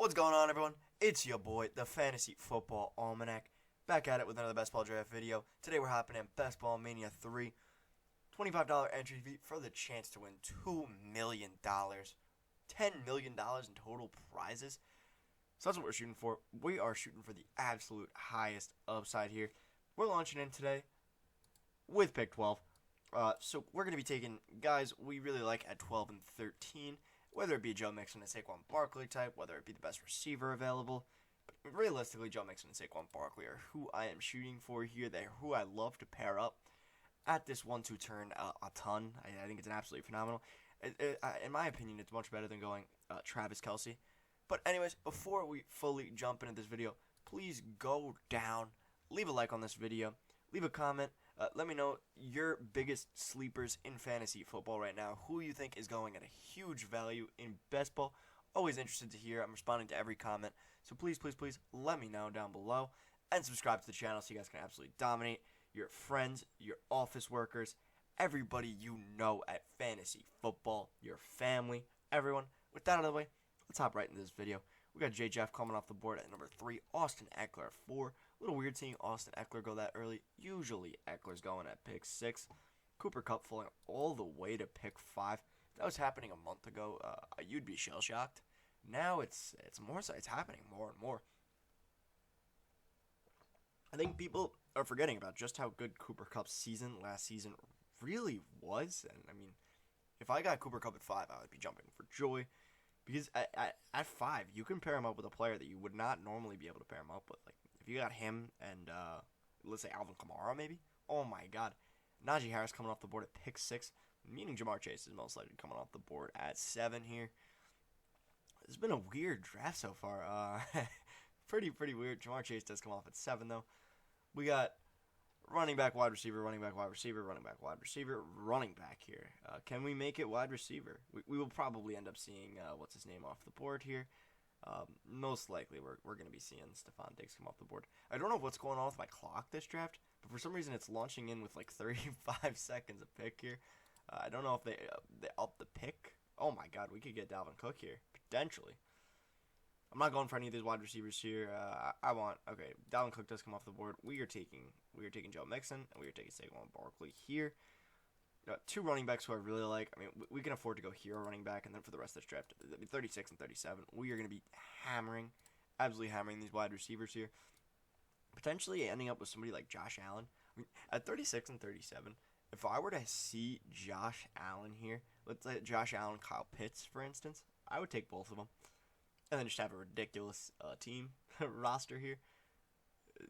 What's going on, everyone? It's your boy, the Fantasy Football Almanac, back at it with another Best Ball Draft video. Today we're hopping in Best Ball Mania 3, $25 entry fee for the chance to win $2 million, $10 million in total prizes. So that's what we're shooting for. We are shooting for the absolute highest upside here. We're launching in today with pick 12. So we're going to be taking guys we really like at 12 and 13. Whether it be Joe Mixon and Saquon Barkley type, whether it be the best receiver available. But realistically, Joe Mixon and Saquon Barkley are who I am shooting for here. They're who I love to pair up at this 1-2 turn a ton. I think it's an absolutely phenomenal. In my opinion, it's much better than going Travis Kelce. But anyways, before we fully jump into this video, please go down, leave a like on this video, leave a comment. Let me know your biggest sleepers in fantasy football right now. Who you think is going at a huge value in best ball. Always interested to hear. I'm responding to every comment. So please, please, please let me know down below. And subscribe to the channel so you guys can absolutely dominate your friends, your office workers, everybody you know at fantasy football, your family, everyone. With that out of the way, let's hop right into this video. We got J. Jeff coming off the board at number 3, Austin Eckler at 4. A little weird seeing Austin Eckler go that early. Usually Eckler's going at pick 6. Cooper Kupp falling all the way to pick 5. If that was happening a month ago, you'd be shell shocked. Now it's more so. It's happening more and more. I think people are forgetting about just how good Cooper Kupp's season last season really was. And I mean, if I got Cooper Kupp at 5, I would be jumping for joy. Because at 5, you can pair him up with a player that you would not normally be able to pair him up with. Like, if you got him and, let's say, Alvin Kamara, maybe. Oh, my God. Najee Harris coming off the board at pick 6, meaning Jamar Chase is most likely coming off the board at 7 here. It's been a weird draft so far. Pretty weird. Jamar Chase does come off at 7, though. We got running back, wide receiver, running back, wide receiver, running back, wide receiver, running back here. Can we make it wide receiver? We will probably end up seeing, what's his name, off the board here. Most likely we're going to be seeing Stephon Diggs come off the board. I don't know what's going on with my clock this draft, but for some reason it's launching in with like 35 seconds a pick here. I don't know if they upped the pick. Oh my God, we could get Dalvin Cook here, potentially. I'm not going for any of these wide receivers here. Okay, Dalvin Cook does come off the board. We are taking Joe Mixon, and we are taking Saquon Barkley here. 2 running backs who I really like. I mean, we can afford to go hero running back, and then for the rest of this draft, 36 and 37, we are going to be absolutely hammering these wide receivers here. Potentially ending up with somebody like Josh Allen. I mean, at 36 and 37, if I were to see Josh Allen here, let's say Josh Allen, Kyle Pitts, for instance, I would take both of them. And then just have a ridiculous team roster here.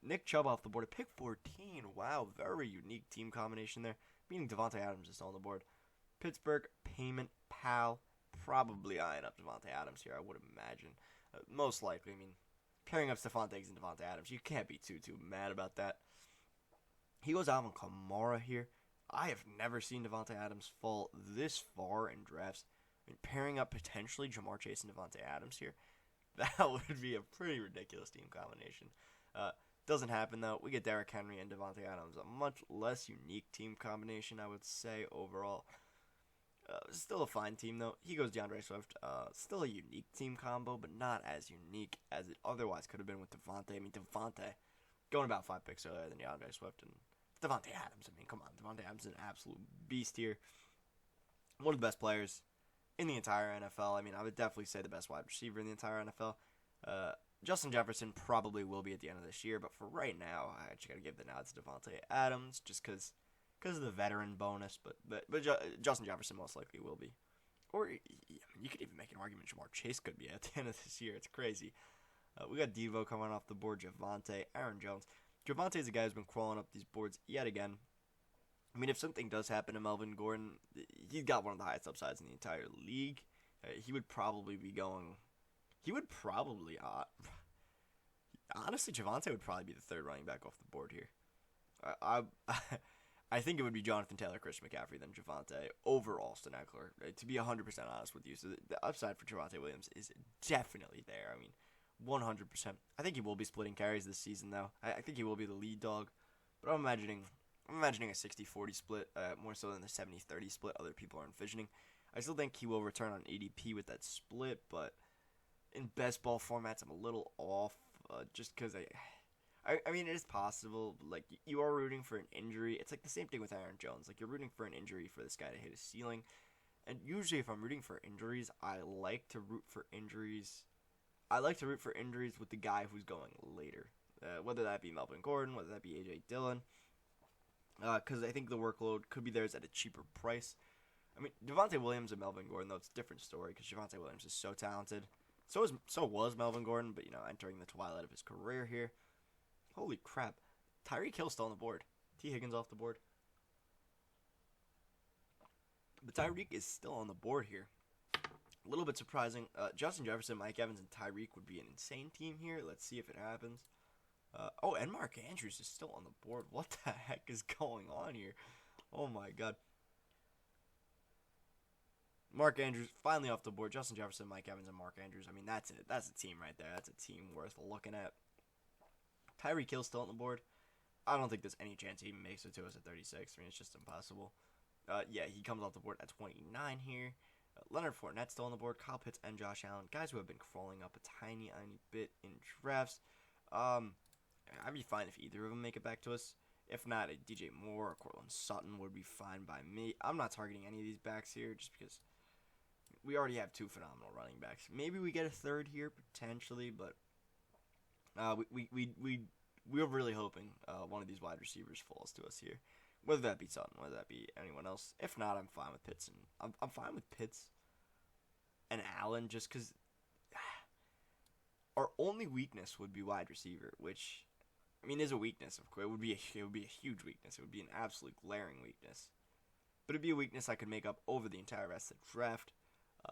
Nick Chubb off the board at pick 14. Wow, very unique team combination there. Meaning Davante Adams is still on the board. Pittsburgh, payment pal. Probably eyeing up Davante Adams here, I would imagine. Most likely, I mean, pairing up Stephon Diggs and Davante Adams, you can't be too mad about that. He goes Alvin Kamara here. I have never seen Davante Adams fall this far in drafts. I mean, pairing up potentially Jamar Chase and Davante Adams here, that would be a pretty ridiculous team combination. Doesn't happen, though. We get Derrick Henry and Davante Adams. A much less unique team combination, I would say, overall. Still a fine team, though. He goes DeAndre Swift. Still a unique team combo, but not as unique as it otherwise could have been with Devontae. I mean, Devontae going about 5 picks earlier than DeAndre Swift. And Davante Adams, I mean, come on. Davante Adams is an absolute beast here. One of the best players in the entire NFL. I mean, I would definitely say the best wide receiver in the entire NFL. Justin Jefferson probably will be at the end of this year, but for right now, I just got to give the nod to Davante Adams just because of the veteran bonus, but Justin Jefferson most likely will be. Or you could even make an argument Jamar Chase could be at the end of this year. It's crazy. We got Devo coming off the board, Javonte, Aaron Jones. Javonte is a guy who's been crawling up these boards yet again. I mean, if something does happen to Melvin Gordon, he's got one of the highest upsides in the entire league. He would probably be going... honestly, Javonte would probably be the 3rd running back off the board here. I think it would be Jonathan Taylor, Christian McCaffrey, then Javonte over Austin Eckler. To be 100% honest with you, so the upside for Javonte Williams is definitely there. I mean, 100%. I think he will be splitting carries this season, though. I think he will be the lead dog, but I'm imagining a 60-40 split, more so than the 70-30 split other people are envisioning. I still think he will return on ADP with that split, but in best ball formats, I'm a little off, just because I mean, it is possible. Like, you are rooting for an injury. It's like the same thing with Aaron Jones. Like, you're rooting for an injury for this guy to hit his ceiling. And usually, if I'm rooting for injuries, I like to root for injuries. I like to root for injuries with the guy who's going later, whether that be Melvin Gordon, whether that be A.J. Dillon, because I think the workload could be theirs at a cheaper price. I mean, Javonte Williams and Melvin Gordon, though, it's a different story because Javonte Williams is so talented. So was Melvin Gordon, but, entering the twilight of his career here. Holy crap. Tyreek Hill's still on the board. T. Higgins off the board. But Tyreek is still on the board here. A little bit surprising. Justin Jefferson, Mike Evans, and Tyreek would be an insane team here. Let's see if it happens. And Mark Andrews is still on the board. What the heck is going on here? Oh my god. Mark Andrews finally off the board. Justin Jefferson, Mike Evans, and Mark Andrews. I mean, that's it. That's a team right there. That's a team worth looking at. Tyreek Hill's still on the board. I don't think there's any chance he even makes it to us at 36. I mean, it's just impossible. Yeah, he comes off the board at 29 here. Leonard Fournette's still on the board. Kyle Pitts and Josh Allen. Guys who have been crawling up a tiny bit in drafts. I'd be fine if either of them make it back to us. If not, a DJ Moore or Cortland Sutton would be fine by me. I'm not targeting any of these backs here just because we already have two phenomenal running backs. Maybe we get a third here, potentially, but we're really hoping one of these wide receivers falls to us here, whether that be Sutton, whether that be anyone else. If not, I'm fine with Pitts, and I'm fine with Pitts and Allen, just because our only weakness would be wide receiver, which I mean is a weakness. Of course, it would be a huge weakness. It would be an absolute glaring weakness, but it'd be a weakness I could make up over the entire rest of the draft.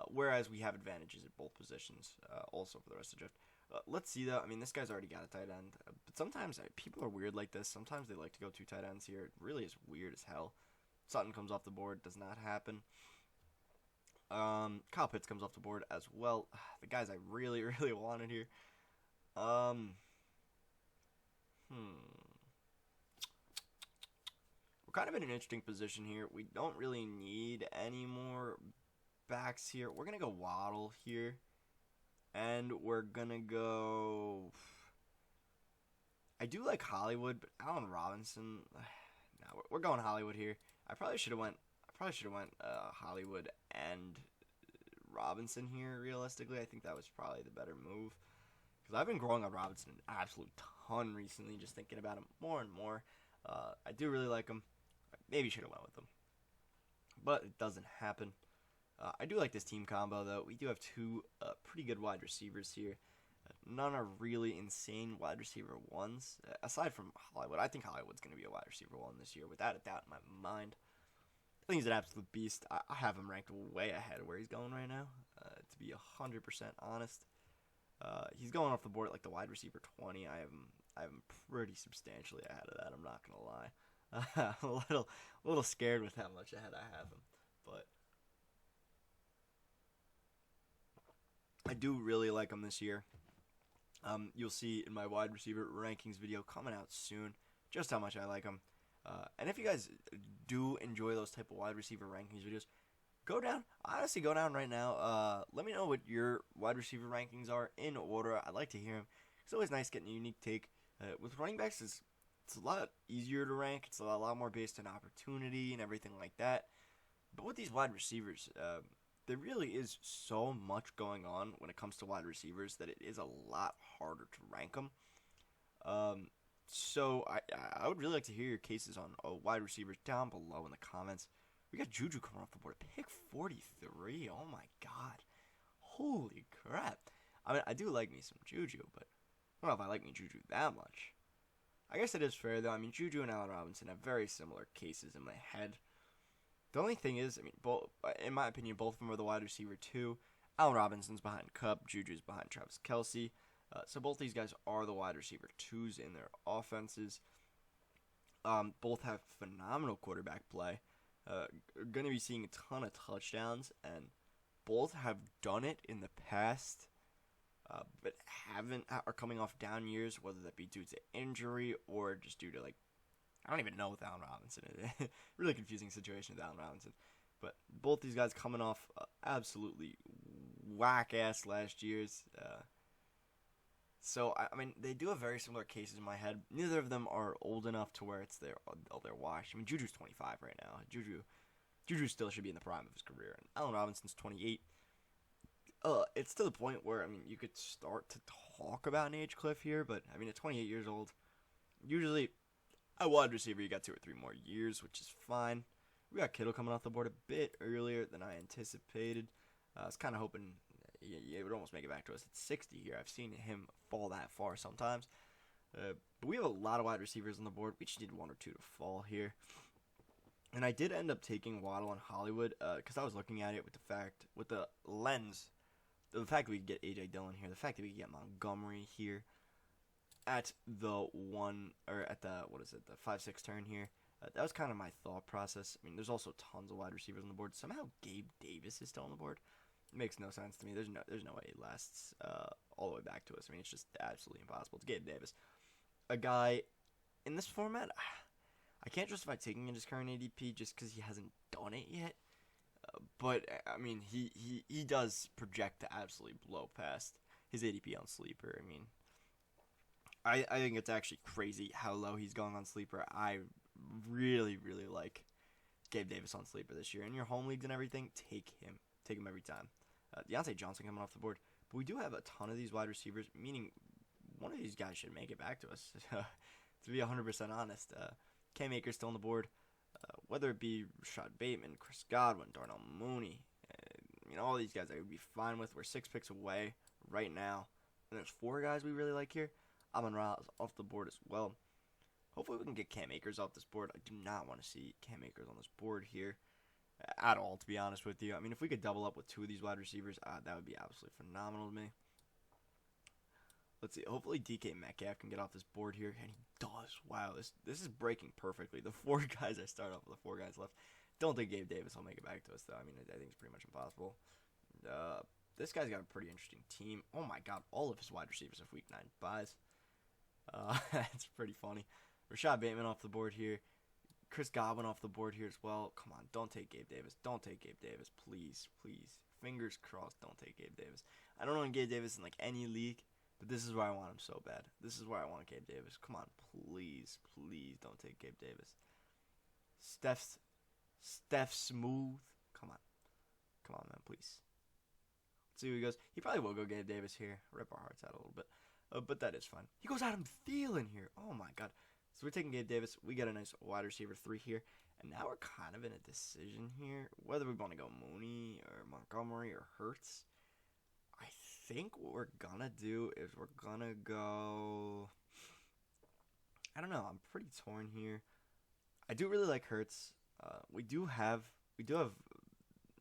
Whereas we have advantages at both positions, also for the rest of the draft. Let's see, though. I mean, this guy's already got a tight end. But sometimes people are weird like this. Sometimes they like to go two tight ends here. It really is weird as hell. Sutton comes off the board. Does not happen. Kyle Pitts comes off the board as well. The guys I really, really wanted here. We're kind of in an interesting position here. We don't really need any more backs here. We're going to go Waddle here. And we're going to go... I do like Hollywood, but Allen Robinson... No, we're going Hollywood here. I probably should have went Hollywood and Robinson here, realistically. I think that was probably the better move. Because I've been growing on Robinson an absolute ton recently, just thinking about him more and more. I do really like him. I maybe should have went with him. But it doesn't happen. I do like this team combo, though. We do have two pretty good wide receivers here. None are really insane wide receiver ones. Aside from Hollywood. I think Hollywood's going to be a wide receiver one this year, without a doubt in my mind. I think he's an absolute beast. I have him ranked way ahead of where he's going right now, to be 100% honest. He's going off the board at like the wide receiver 20. I have him pretty substantially ahead of that, I'm not going to lie. I'm a little scared with how much ahead I have him. But I do really like him this year. You'll see in my wide receiver rankings video coming out soon just how much I like him. And if you guys do enjoy those type of wide receiver rankings videos, go down. Honestly, go down right now. Let me know what your wide receiver rankings are in order. I'd like to hear them. It's always nice getting a unique take. With running backs, it's a lot easier to rank. It's a lot more based on opportunity and everything like that. But with these wide receivers, there really is so much going on when it comes to wide receivers that it is a lot harder to rank them. So I would really like to hear your cases on wide receivers down below in the comments. We got Juju coming off the board. Pick 43. Oh my god. Holy crap. I mean, I do like me some Juju, but I don't know if I like me Juju that much. I guess it is fair, though. I mean, Juju and Allen Robinson have very similar cases in my head. The only thing is, I mean, in my opinion, both of them are the wide receiver 2. Allen Robinson's behind Kupp. Juju's behind Travis Kelce. So both these guys are the wide receiver 2s in their offenses. Both have phenomenal quarterback play. Going to be seeing a ton of touchdowns, and both have done it in the past, but are coming off down years, whether that be due to injury or just due to, like, I don't even know with Allen Robinson. Really confusing situation with Allen Robinson. But both these guys coming off absolutely whack-ass last year's. So, I mean, they do have very similar cases in my head. Neither of them are old enough to where it's they're washed. I mean, Juju's 25 right now. Juju still should be in the prime of his career. And Allen Robinson's 28. It's to the point where, I mean, you could start to talk about an age cliff here, but, I mean, at 28 years old, usually a wide receiver, you got 2 or 3 more years, which is fine. We got Kittle coming off the board a bit earlier than I anticipated. I was kind of hoping it would almost make it back to us at 60 here. I've seen him fall that far sometimes. But we have a lot of wide receivers on the board. We just need 1 or 2 to fall here. And I did end up taking Waddle and Hollywood because I was looking at it with the lens, the fact that we could get A.J. Dillon here, the fact that we could get Montgomery here at the 5-6 turn here. That was kind of my thought process. I mean, there's also tons of wide receivers on the board. Somehow Gabe Davis is still on the board. It makes no sense to me. There's no way it lasts all the way back to us. I mean, it's just absolutely impossible. It's Gabe Davis. A guy in this format, I can't justify taking in his current ADP just because he hasn't done it yet. But, I mean, he does project to absolutely blow past his ADP on Sleeper. I mean, I think it's actually crazy how low he's going on Sleeper. I really, really like Gabe Davis on Sleeper this year. In your home leagues and everything, take him. Take him every time. Deontay Johnson coming off the board. But we do have a ton of these wide receivers, meaning one of these guys should make it back to us. To be 100% honest. Cam Akers still on the board. Whether it be Rashad Bateman, Chris Godwin, Darnell Mooney, all these guys I would be fine with. We're 6 picks away right now. And there's 4 guys we really like here. Amon-Ra is off the board as well. Hopefully we can get Cam Akers off this board. I do not want to see Cam Akers on this board here at all, to be honest with you. I mean, if we could double up with 2 of these wide receivers, that would be absolutely phenomenal to me. Let's see. Hopefully DK Metcalf can get off this board here, and he does. Wow, this is breaking perfectly. The 4 guys I start off with, the 4 guys left. Don't think Gabe Davis will make it back to us, though. I mean, I think it's pretty much impossible. This guy's got a pretty interesting team. Oh, my God. All of his wide receivers have Week 9 buys. That's pretty funny. Rashad Bateman off the board here. Chris Godwin off the board here as well. Come on, don't take Gabe Davis. Don't take Gabe Davis. Please, please. Fingers crossed, don't take Gabe Davis. I don't own Gabe Davis in, any league, but this is where I want him so bad. This is where I want Gabe Davis. Come on, please, please don't take Gabe Davis. Steph Smooth. Come on, man, please. Let's see who he goes. He probably will go Gabe Davis here. Rip our hearts out a little bit. But that is fine. He goes Adam Thielen here. Oh, my God. So we're taking Gabe Davis. We get a nice wide receiver 3 here. And now we're kind of in a decision here. Whether we want to go Mooney or Montgomery or Hurts. I think what we're going to do is we're going to go... I don't know. I'm pretty torn here. I do really like Hurts. We do have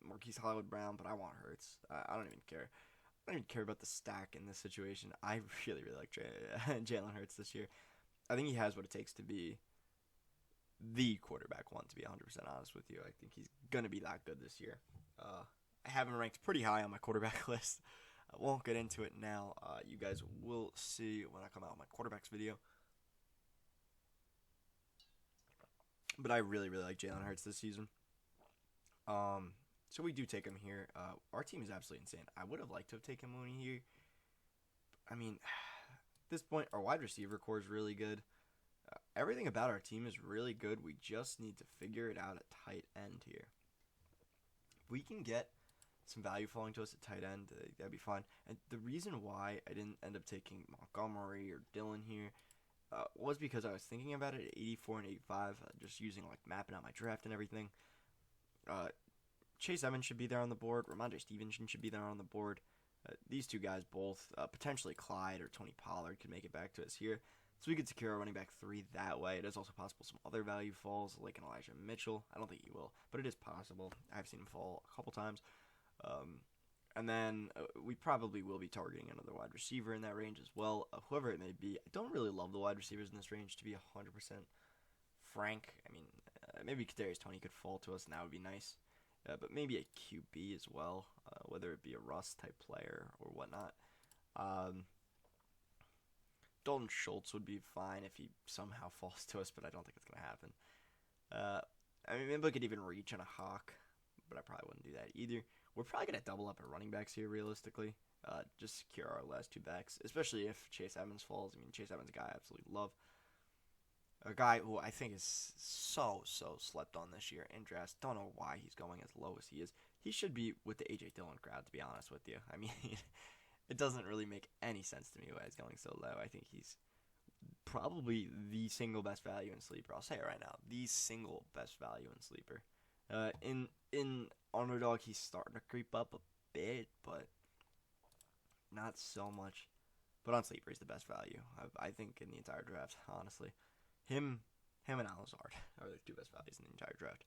Marquise Hollywood-Brown, but I want Hurts. I don't even care. I don't even care about the stack in this situation. I really, really like Jalen Hurts this year. I think he has what it takes to be the quarterback 1, to be 100% honest with you. I think he's going to be that good this year. I have him ranked pretty high on my quarterback list. I won't get into it now. You guys will see when I come out with my quarterbacks video. But I really, really like Jalen Hurts this season. So we do take him here. Our team is absolutely insane. I would have liked to have taken Mooney here. I mean, at this point, our wide receiver core is really good. Everything about our team is really good. We just need to figure it out at tight end here. If we can get some value falling to us at tight end, that'd be fine. And the reason why I didn't end up taking Montgomery or Dillon here was because I was thinking about it at 84 and 85, just using mapping out my draft and everything. Chase Evans should be there on the board. Ramondre Stevenson should be there on the board. These 2 guys both, potentially Clyde or Tony Pollard, could make it back to us here. So we could secure a running back 3 that way. It is also possible some other value falls, like an Elijah Mitchell. I don't think he will, but it is possible. I've seen him fall a couple times. And then we probably will be targeting another wide receiver in that range as well, whoever it may be. I don't really love the wide receivers in this range, to be 100% frank. I mean, maybe Kadarius Toney could fall to us, and that would be nice. But maybe a QB as well, whether it be a Russ-type player or whatnot. Dalton Schultz would be fine if he somehow falls to us, but I don't think it's going to happen. I mean, maybe I could even reach on a Hawk, but I probably wouldn't do that either. we're probably going to double up our running backs here, realistically. Just secure our last 2 backs, especially if Chase Edmonds falls. I mean, Chase Edmonds is a guy I absolutely love. A guy who I think is so slept on this year in drafts. Don't know why he's going as low as he is. He should be with the A.J. Dillon crowd, to be honest with you. I mean, it doesn't really make any sense to me why he's going so low. I think he's probably the single best value in Sleeper. I'll say it right now. The single best value in Sleeper. In Underdog, he's starting to creep up a bit, but not so much. But on Sleeper, he's the best value, I think, in the entire draft, honestly. Him and Al-Lazard are the 2 best values in the entire draft.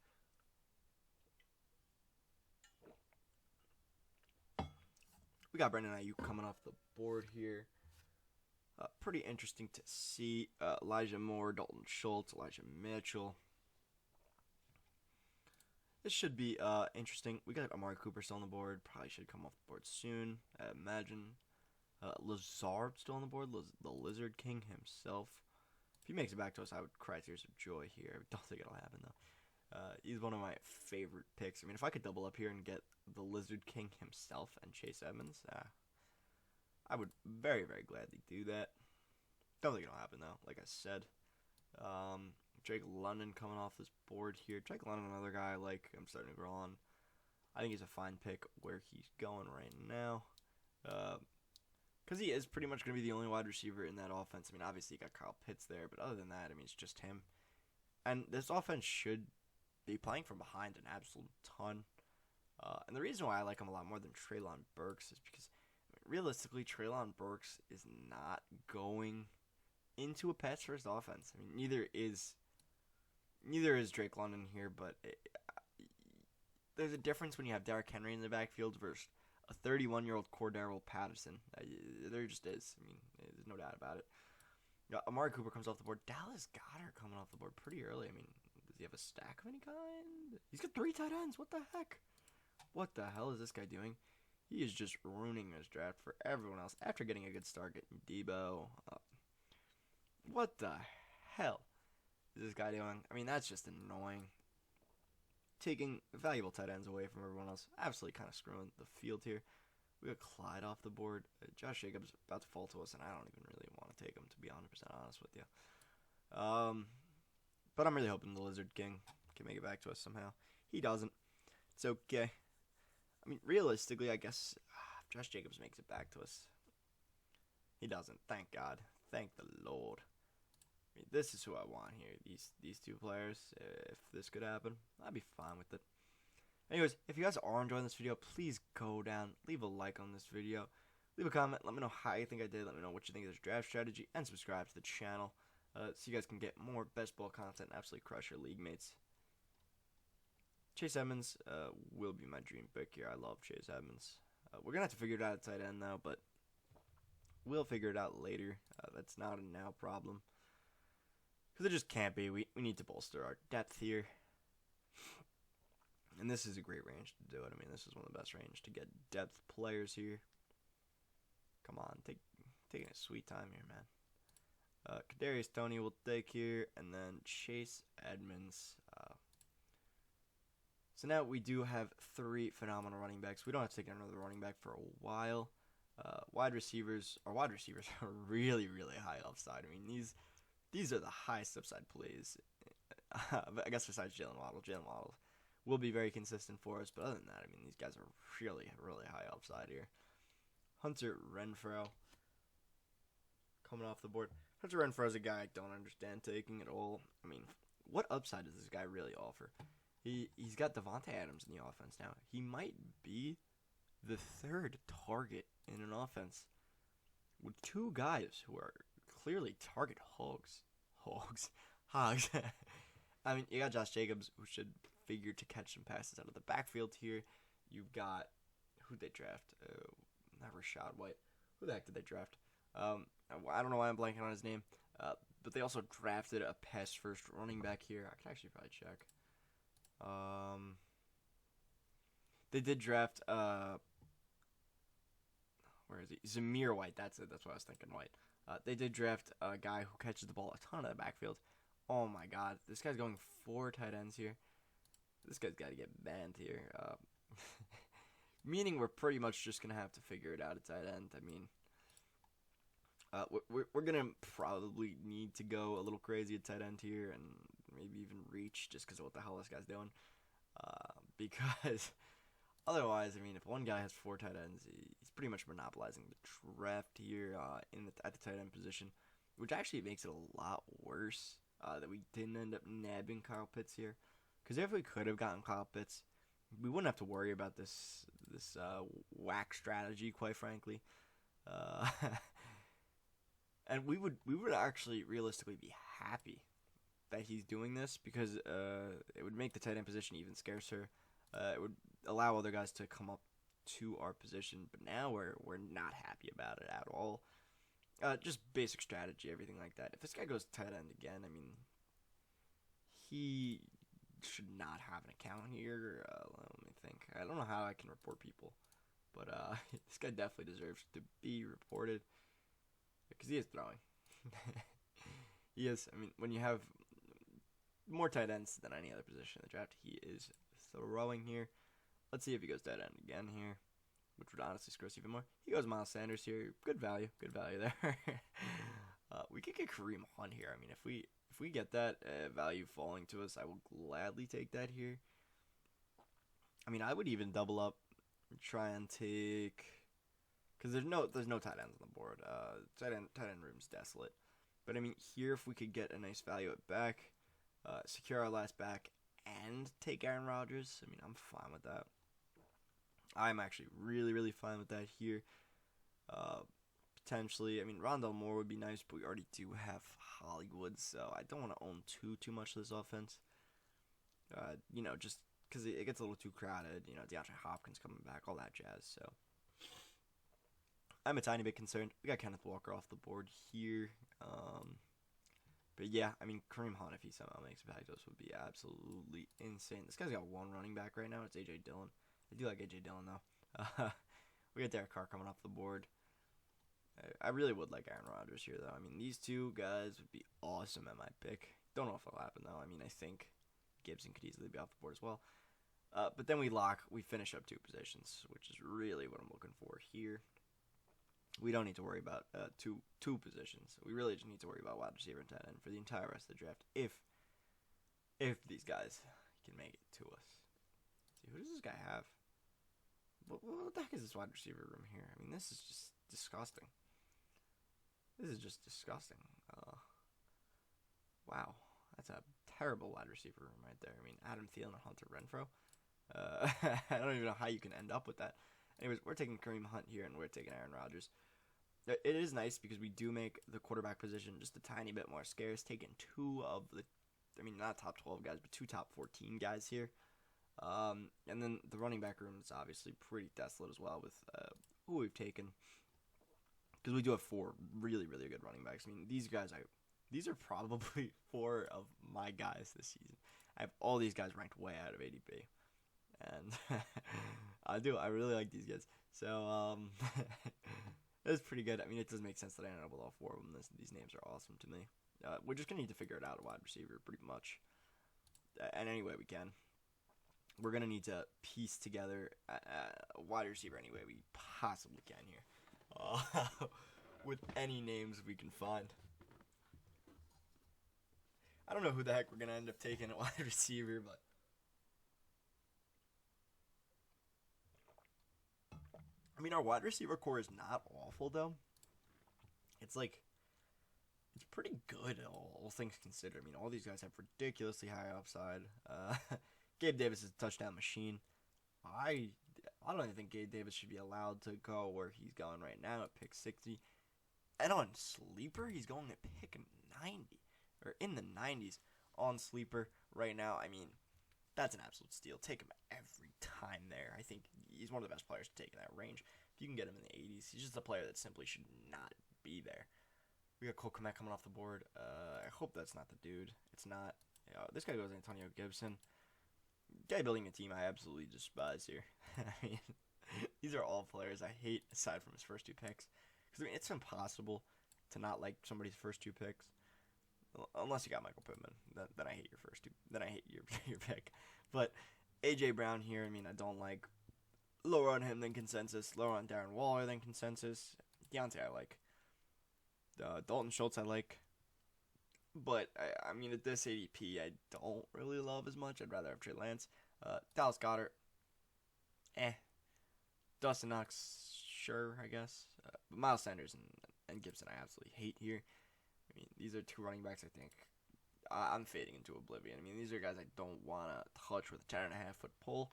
We got Brandon Ayuk coming off the board here. Pretty interesting to see. Elijah Moore, Dalton Schultz, Elijah Mitchell. This should be interesting. We got Amari Cooper still on the board. Probably should come off the board soon, I imagine. Lazard still on the board. The Lizard King himself. If he makes it back to us, I would cry tears of joy here. I don't think it'll happen, though. He's one of my favorite picks. I mean, if I could double up here and get the Lizard King himself and Chase Edmonds, I would very, very gladly do that. Don't think it'll happen, though, like I said. Drake London coming off this board here. Drake London, another guy I like. I'm starting to grow on. I think he's a fine pick where he's going right now. Because he is pretty much going to be the only wide receiver in that offense. I mean, obviously, you got Kyle Pitts there, but other than that, I mean, it's just him. And this offense should be playing from behind an absolute ton. And the reason why I like him a lot more than Treylon Burks is because, I mean, realistically, Treylon Burks is not going into a pass-first offense. I mean, neither is Drake London here, but there's a difference when you have Derrick Henry in the backfield versus a 31-year-old Cordarrelle Patterson. There just is. I mean, there's no doubt about it. Amari Cooper comes off the board. Dallas Goedert coming off the board pretty early. I mean, does he have a stack of any kind? He's got 3 tight ends. What the heck? What the hell is this guy doing? He is just ruining this draft for everyone else after getting a good start, getting Debo. What the hell is this guy doing? I mean, that's just annoying. Taking valuable tight ends away from everyone else. Absolutely kind of screwing the field here. We got Clyde off the board. Josh Jacobs about to fall to us, and I don't even really want to take him, to be 100% honest with you. But I'm really hoping the Lizard King can make it back to us somehow. He doesn't. It's okay. I mean, realistically, I guess if Josh Jacobs makes it back to us. He doesn't. Thank God. Thank the Lord. I mean, this is who I want here. These 2 players. If this could happen, I'd be fine with it. Anyways, if you guys are enjoying this video, please go down, leave a like on this video, leave a comment, let me know how you think I did, let me know what you think of this draft strategy, and subscribe to the channel so you guys can get more best ball content and absolutely crush your league mates. Chase Edmonds will be my dream pick here. I love Chase Edmonds. We're going to have to figure it out at tight end, though, but we'll figure it out later. That's not a now problem. Because it just can't be. We need to bolster our depth here. And this is a great range to do it. I mean, this is one of the best range to get depth players here. Come on, taking a sweet time here, man. Kadarius Toney will take here, and then Chase Edmonds. So now we do have 3 phenomenal running backs. We don't have to take another running back for a while. Wide receivers are really, really high upside. I mean, these are the highest upside plays. I guess besides Jalen Waddle. Jalen Waddle will be very consistent for us. But other than that, I mean, these guys are really, really high upside here. Hunter Renfrow coming off the board. Hunter Renfrow is a guy I don't understand taking at all. I mean, what upside does this guy really offer? He's got Javonte Adams in the offense now. He might be the 3rd target in an offense with 2 guys who are clearly target hogs. I mean, you got Josh Jacobs, who should figure to catch some passes out of the backfield here. You've got, who'd they draft? Not Rashad White. Who the heck did they draft? I don't know why I'm blanking on his name. But they also drafted a pass-first running back here. I can actually probably check. They did draft, where is he? Zamir White. That's it. That's what I was thinking, White. They did draft a guy who catches the ball a ton of the backfield. Oh my God, this guy's going 4 tight ends here. This guy's got to get banned here. meaning we're pretty much just going to have to figure it out at tight end. I mean, we're going to probably need to go a little crazy at tight end here and maybe even reach just because of what the hell this guy's doing. Because otherwise, I mean, if one guy has 4 tight ends, he's pretty much monopolizing the draft here at the tight end position, which actually makes it a lot worse that we didn't end up nabbing Kyle Pitts here. Because if we could have gotten Kyle Pitts, we wouldn't have to worry about this whack strategy, quite frankly. And we would actually realistically be happy that he's doing this because it would make the tight end position even scarcer. It would allow other guys to come up to our position, but now we're not happy about it at all. Just basic strategy, everything like that. If this guy goes tight end again, I mean, he should not have an account here. Let me think. I don't know how I can report people, but this guy definitely deserves to be reported because he is throwing. He is. I mean, when you have more tight ends than any other position in the draft, he is throwing here. Let's see if he goes tight end again here, which would honestly screw us even more. He goes Miles Sanders here. Good value there. We could get Kareem Hunt here. I mean, if we get that value falling to us, I will gladly take that here. I mean, I would even double up and try and take, because there's no tight ends on the board. Tight end room's desolate. But I mean, here if we could get a nice value at back, secure our last back, and take Aaron Rodgers, I mean, I'm fine with that. I'm actually really, really fine with that here. Potentially, I mean, Rondale Moore would be nice, but we already do have Hollywood, so I don't want to own too much of this offense. Just because it gets a little too crowded. DeAndre Hopkins coming back, all that jazz. So I'm a tiny bit concerned. We got Kenneth Walker off the board here. But yeah, I mean, Kareem Hunt, if he somehow makes it back to us, would be absolutely insane. This guy's got one running back right now. It's A.J. Dillon. I do like A.J. Dillon, though. We got Derek Carr coming off the board. I really would like Aaron Rodgers here, though. I mean, these two guys would be awesome at my pick. Don't know if it'll happen, though. I mean, I think Gibson could easily be off the board as well. But then we finish up 2 positions, which is really what I'm looking for here. We don't need to worry about two positions. We really just need to worry about wide receiver and tight end for the entire rest of the draft. If these guys can make it to us. Let's see, who does this guy have? What the heck is this wide receiver room here? I mean, this is just disgusting. Wow, that's a terrible wide receiver room right there. I mean, Adam Thielen and Hunter Renfrow. I don't even know how you can end up with that. Anyways, we're taking Kareem Hunt here, and we're taking Aaron Rodgers. It is nice because we do make the quarterback position just a tiny bit more scarce, taking 2 of the, not top 12 guys, but 2 top 14 guys here. And then the running back room is obviously pretty desolate as well with who we've taken. Because we do have 4 really, really good running backs. I mean, these are probably 4 of my guys this season. I have all these guys ranked way out of ADP. And I really like these guys. So, it's pretty good. I mean, it does make sense that I ended up with all 4 of them. These names are awesome to me. We're just going to need to figure it out a wide receiver pretty much. And any way we can. We're going to need to piece together a wide receiver any way we possibly can here. With any names we can find. I don't know who the heck we're going to end up taking at wide receiver, but I mean, our wide receiver core is not awful, though. It's pretty good, all things considered. I mean, all these guys have ridiculously high upside. Gabe Davis is a touchdown machine. I don't even think Gabe Davis should be allowed to go where he's going right now at pick 60. And on Sleeper, he's going at pick 90, or in the 90s on Sleeper right now. I mean, that's an absolute steal. Take him every time there. I think he's one of the best players to take in that range. If you can get him in the 80s, he's just a player that simply should not be there. We got Cole Kmet coming off the board. I hope that's not the dude. It's not. This guy goes Antonio Gibson. Guy building a team I absolutely despise here. I mean, these are all players I hate aside from his first 2 picks. Because, I mean, it's impossible to not like somebody's first 2 picks. Unless you got Michael Pittman. Then I hate your first 2. Then I hate your pick. But A.J. Brown here, I mean, I don't like Lower on him than consensus. Lower on Darren Waller than consensus. Deontay I like. Dalton Schultz I like. But, I mean, at this ADP, I don't really love as much. I'd rather have Trey Lance. Dallas Goedert. Dustin Knox, sure, I guess. But Miles Sanders and Gibson I absolutely hate here. I mean, these are two running backs I think I'm fading into oblivion. I mean, these are guys I don't want to touch with a 10.5-foot pole.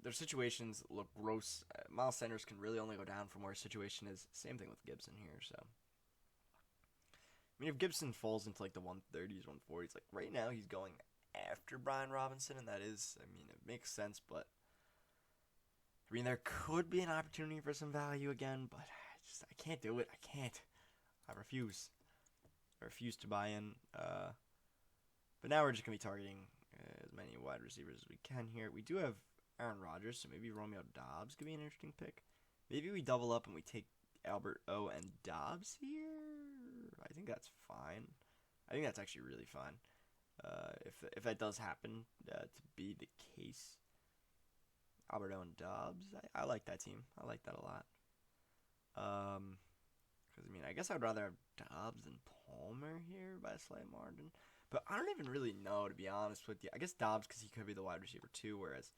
Their situations look gross. Miles Sanders can really only go down from where his situation is. Same thing with Gibson here, so. I mean, if Gibson falls into like the 130s, 140s, like right now he's going after Brian Robinson, and that is, I mean, it makes sense, but I mean, there could be an opportunity for some value again, but I can't do it. I can't. I refuse. I refuse to buy in. But now we're just going to be targeting as many wide receivers as we can here. We do have Aaron Rodgers, so maybe Romeo Doubs could be an interesting pick. Maybe we double up and we take Albert O and Doubs here. I think that's fine. I think that's actually really fine. If that does happen to be the case. Albert O and Doubs. I like that team. I like that a lot. Because, I mean, I guess I'd rather have Doubs than Palmer here by a slight margin. But I don't even really know, to be honest with you. I guess Doubs because he could be the wide receiver 2, whereas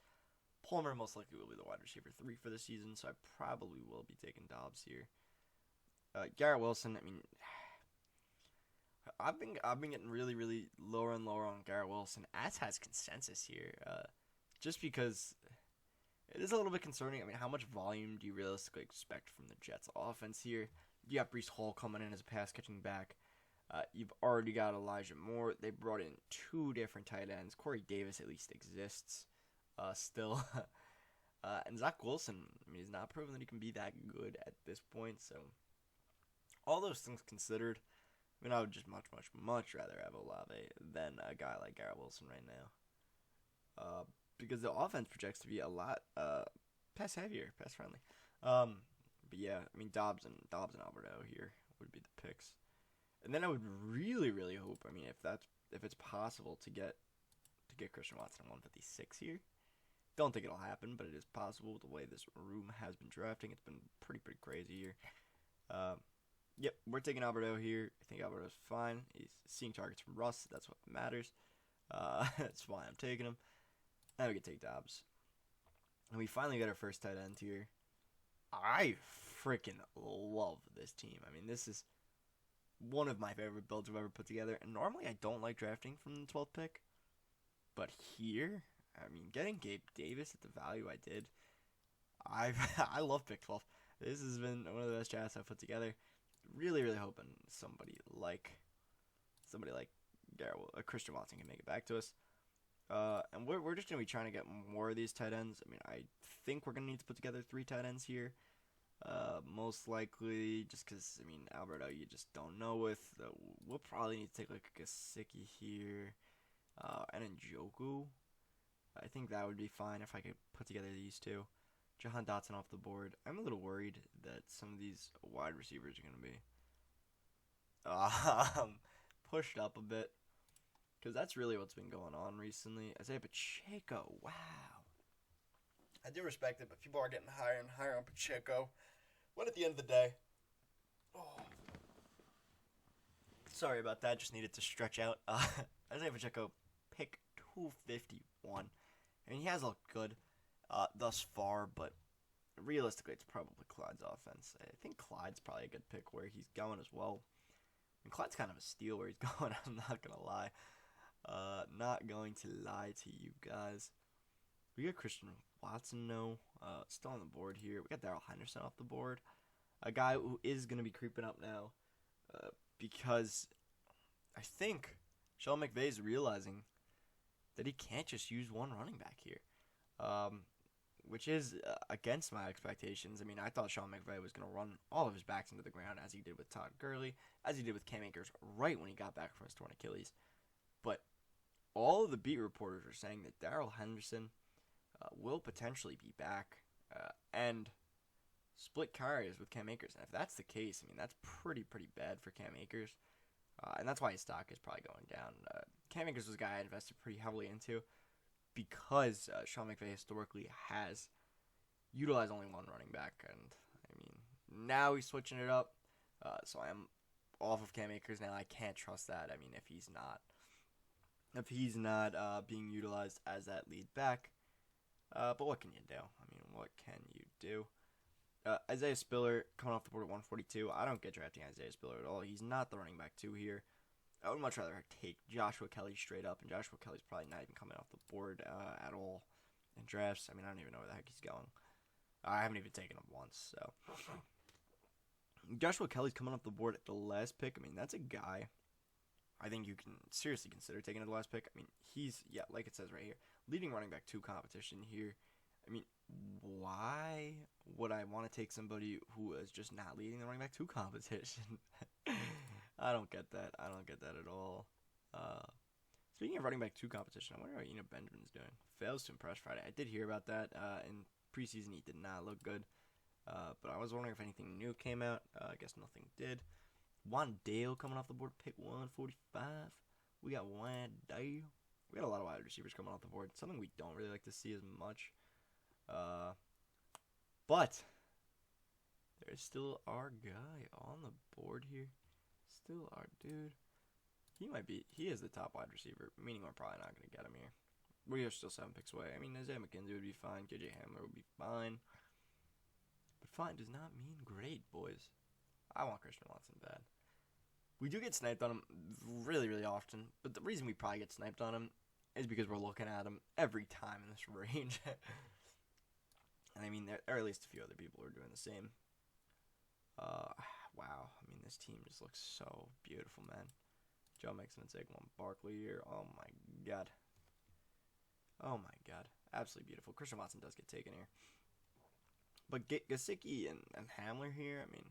Palmer most likely will be the wide receiver 3 for the season, so I probably will be taking Doubs here. Garrett Wilson, I mean, I've been getting really, really lower and lower on Garrett Wilson, as has consensus here. Just because it is a little bit concerning. I mean, how much volume do you realistically expect from the Jets' offense here? You got Breece Hall coming in as a pass-catching back. You've already got Elijah Moore. They brought in 2 different tight ends. Corey Davis at least exists still. And Zach Wilson, I mean, he's not proven that he can be that good at this point. So, all those things considered, I mean, I would just much, much, much rather have Olave than a guy like Garrett Wilson right now. Because the offense projects to be a lot pass-heavier, pass-friendly. But yeah, I mean, Dobbs and Alberto here would be the picks. And then I would really, really hope, I mean, if it's possible to get Christian Watson at 156 here. Don't think it'll happen, but it is possible with the way this room has been drafting. It's been pretty crazy here. Yep, we're taking Alberto here. I think Alberto's fine. He's seeing targets from Russ. That's what matters. That's why I'm taking him. Now we can take Dobbs. And we finally got our first tight end here. I freaking love this team. I mean, this is one of my favorite builds I've ever put together. And normally I don't like drafting from the 12th pick. But here, I mean, getting Gabe Davis at the value I did, I love pick 12. This has been one of the best drafts I've put together. Really, really hoping somebody like Christian Watson can make it back to us. And we're just going to be trying to get more of these tight ends. I mean, I think we're going to need to put together 3 tight ends here. Most likely, just because, I mean, Alberto, you just don't know with. We'll probably need to take, like, a Gesicki here. And Njoku. I think that would be fine if I could put together these 2. Jahan Dotson off the board. I'm a little worried that some of these wide receivers are going to be pushed up a bit. Because that's really what's been going on recently. Isaiah Pacheco, wow. I do respect it, but people are getting higher and higher on Pacheco. When at the end of the day... Oh. Sorry about that, just needed to stretch out. Isaiah Pacheco, pick 251. I mean, he has looked good thus far, but realistically, it's probably Clyde's offense. I think Clyde's probably a good pick where he's going as well. I mean, Clyde's kind of a steal where he's going, I'm not going to lie. Not going to lie to you guys. We got Christian Watson, still on the board here. We got Daryl Henderson off the board. A guy who is going to be creeping up now because I think Sean McVay is realizing that he can't just use one running back here, which is against my expectations. I mean, I thought Sean McVay was going to run all of his backs into the ground as he did with Todd Gurley, as he did with Cam Akers right when he got back from his torn Achilles. But all of the beat reporters are saying that Daryl Henderson will potentially be back and split carries with Cam Akers. And if that's the case, I mean, that's pretty bad for Cam Akers. And that's why his stock is probably going down. Cam Akers was a guy I invested pretty heavily into because Sean McVay historically has utilize only one running back, and I mean now he's switching it up. So I am off of Cam Akers now. I can't trust that. I mean, if he's not being utilized as that lead back. But what can you do? I mean, what can you do? Isaiah Spiller coming off the board at 142. I don't get drafting Isaiah Spiller at all. He's not the running back 2 here. I would much rather take Joshua Kelly straight up, and Joshua Kelly's probably not even coming off the board at all in drafts. I mean, I don't even know where the heck he's going. I haven't even taken him once, so. Joshua Kelly's coming off the board at the last pick. I mean, that's a guy I think you can seriously consider taking at the last pick. I mean, he's, like it says right here, leading running back 2 competition here. I mean, why would I want to take somebody who is just not leading the running back 2 competition? I don't get that. I don't get that at all. Speaking of running back 2 competition, I wonder how Eno Benjamin's doing. Fails to impress Friday. I did hear about that. In preseason, he did not look good. But I was wondering if anything new came out. I guess nothing did. Wandale coming off the board, pick 145. We got Wandale. We got a lot of wide receivers coming off the board. Something we don't really like to see as much. But there's still our guy on the board here. Still our dude. He is the top wide receiver, meaning we're probably not going to get him here. We are still 7 picks away. I mean, Isaiah McKenzie would be fine. KJ Hamler would be fine. But fine does not mean great, boys. I want Christian Watson bad. We do get sniped on him really, really often. But the reason we probably get sniped on him is because we're looking at him every time in this range. And I mean, there are at least a few other people who are doing the same. Wow. I mean, this team just looks so beautiful, man. Joe Mixon and Saquon Barkley here. Oh, my God. Oh, my God. Absolutely beautiful. Christian Watson does get taken here. But Gesicki and Hamler here, I mean,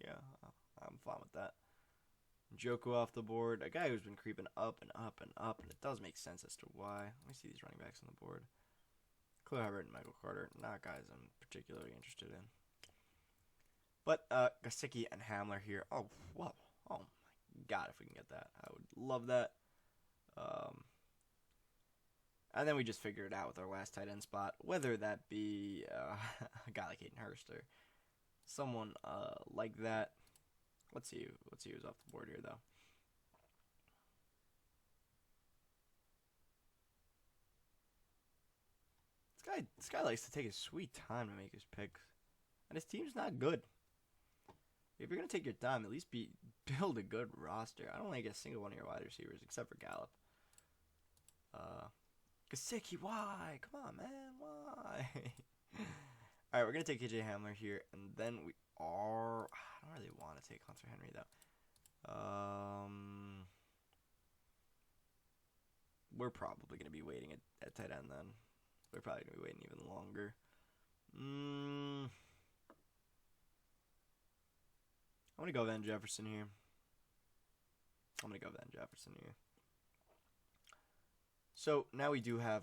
yeah, I'm fine with that. Njoku off the board. A guy who's been creeping up and up and up, and it does make sense as to why. Let me see these running backs on the board. Khalil Herbert and Michael Carter, not guys I'm particularly interested in. But Gesicki and Hamler here. Oh, whoa. Oh, my God, if we can get that. I would love that. And then we just figure it out with our last tight end spot, whether that be a guy like Hayden Hurst or someone like that. Let's see who's off the board here, though. This guy likes to take his sweet time to make his picks, and his team's not good. If you're gonna take your time, at least build a good roster. I don't want to get a single one of your wide receivers except for Gallup. Gesicki, why? Come on, man, why? All right, we're gonna take KJ Hamler here, and then we are. I don't really want to take Hunter Henry though. We're probably gonna be waiting at tight end then. We're probably gonna be waiting even longer. I'm gonna go Van Jefferson here. So now we do have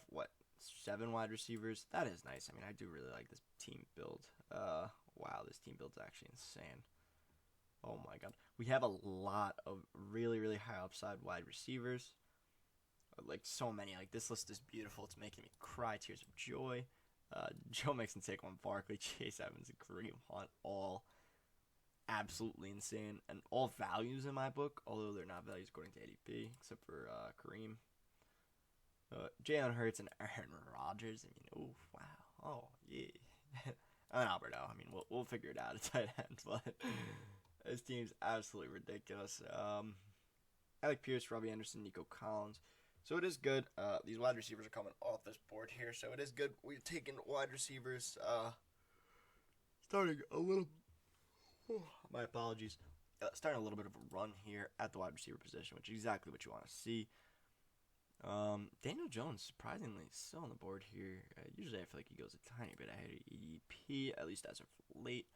7 wide receivers. That is nice. I mean, I do really like this team build. Wow, this team build's actually insane. Oh my God, we have a lot of really, really high upside wide receivers. Like so many. Like this list is beautiful. It's making me cry tears of joy. Joe Mixon, Saquon Barkley, Chase Evans, and Kareem Hunt, all absolutely insane, and all values in my book, although they're not values according to ADP, except for Kareem. Jalen Hurts and Aaron Rodgers. I mean, oh wow, oh yeah, and Alberto. I mean, we'll figure it out at tight end, but this team's absolutely ridiculous. Alec Pierce, Robbie Anderson, Nico Collins. So it is good. These wide receivers are coming off this board here, so it is good. We've taken wide receivers. Starting a little. My apologies. Starting a little bit of a run here at the wide receiver position, which is exactly what you want to see. Daniel Jones, surprisingly, still on the board here. Usually I feel like he goes a tiny bit ahead of EDP, at least as of late.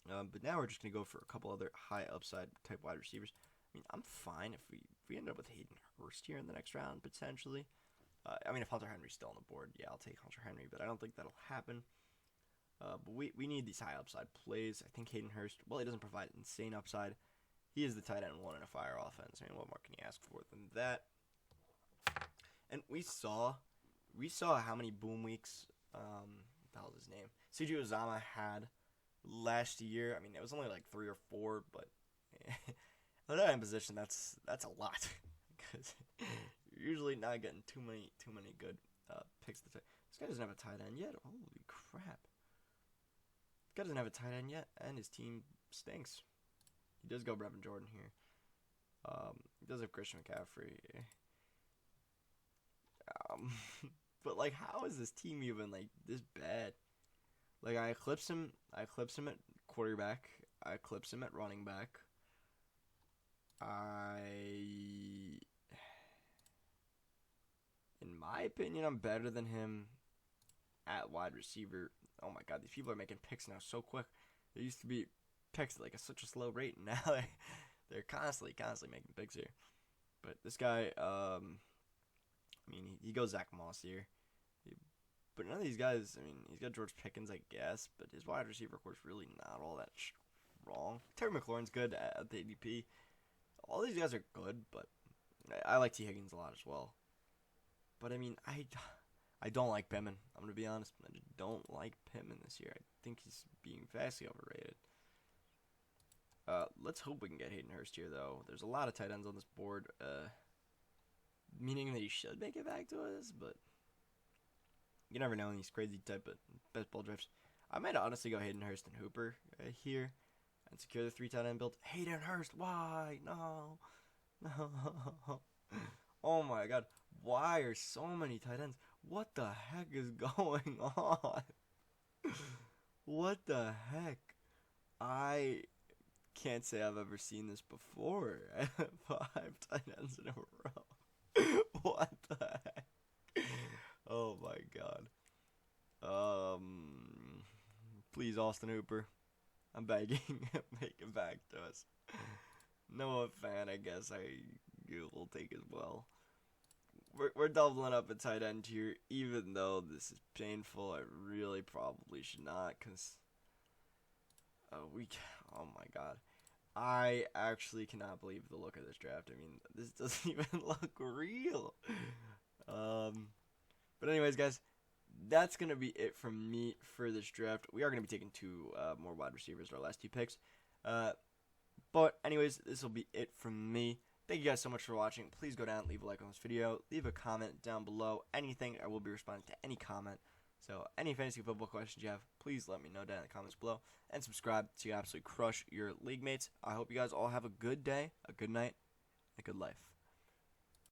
But now we're just going to go for a couple other high upside type wide receivers. I mean, I'm fine if we end up with Hayden Hurst here in the next round, potentially. I mean, if Hunter Henry's still on the board, yeah, I'll take Hunter Henry, but I don't think that'll happen. But we need these high upside plays. I think Hayden Hurst, well, he doesn't provide insane upside. He is the tight end 1 in a fire offense. I mean, what more can you ask for than that? And we saw how many boom weeks the hell's his name? C.J. Uzomah had last year. I mean, it was only like 3 or 4, but at that position, that's a lot. Because you're usually not getting too many good picks. This guy doesn't have a tight end yet. Holy crap! This guy doesn't have a tight end yet, and his team stinks. He does go Brevin Jordan here. He does have Christian McCaffrey. But like, how is this team even like this bad? Like, I eclipse him at quarterback. I eclipse him at running back. In my opinion, I'm better than him at wide receiver. Oh my god, these people are making picks now so quick. There used to be picks at like such a slow rate, and now they're constantly making picks here. But this guy, I mean, he goes Zach Moss here. But none of these guys, I mean, he's got George Pickens, I guess, but his wide receiver core is really not all that strong. Terry McLaurin's good at the ADP. All these guys are good, but I like T. Higgins a lot as well. But, I mean, I don't like Pittman. I'm going to be honest. I just don't like Pittman this year. I think he's being vastly overrated. Let's hope we can get Hayden Hurst here, though. There's a lot of tight ends on this board, meaning that he should make it back to us, but you never know in these crazy type of best ball drafts. I might honestly go Hayden Hurst and Hooper here and secure the 3 tight end build. Hayden Hurst, why? No. Oh my god. Why are so many tight ends? What the heck is going on? What the heck? I can't say I've ever seen this before. 5 tight ends in a row. What the heck? Oh my god. Please, Austin Hooper. I'm begging. Make it back to us. Noah Fan, I guess will take as well. We're doubling up a tight end here, even though this is painful. I really probably should not, because oh my god. I actually cannot believe the look of this draft. I mean, this doesn't even look real. But anyways, guys, that's going to be it from me for this draft. We are going to be taking 2 more wide receivers, our last 2 picks. But anyways, this will be it from me. Thank you guys so much for watching. Please go down, leave a like on this video, leave a comment down below. Anything, I will be responding to any comment. So any fantasy football questions you have, please let me know down in the comments below. And subscribe to absolutely crush your league mates. I hope you guys all have a good day, a good night, and a good life.